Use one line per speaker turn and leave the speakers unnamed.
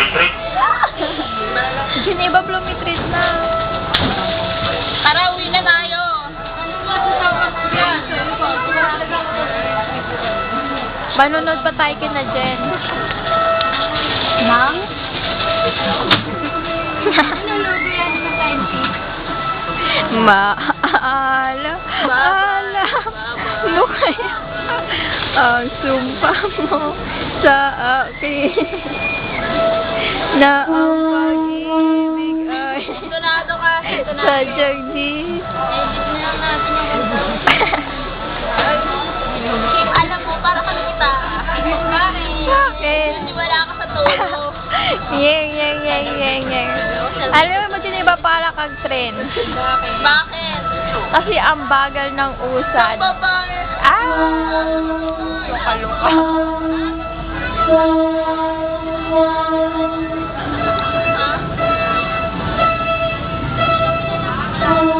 Tumitrit.
Geneva Blumitrit na.
Tara, uwi na tayo.
Manunod pa tayo kina Jen.
Ma'am?
Maala, ala, mo kaya ang sumpa mo sa akin na ang pag-ibig ay
Tunado ka.
sadyang di.
Alam mo, para kami kita.
Bakit?
Hindi wala ka sa tolo.
Yeng. Alam mo, Geneva para kag tren.
Bakit?
Kasi ang bagal ng usad.
Babae.
Luka-luka.
Ha?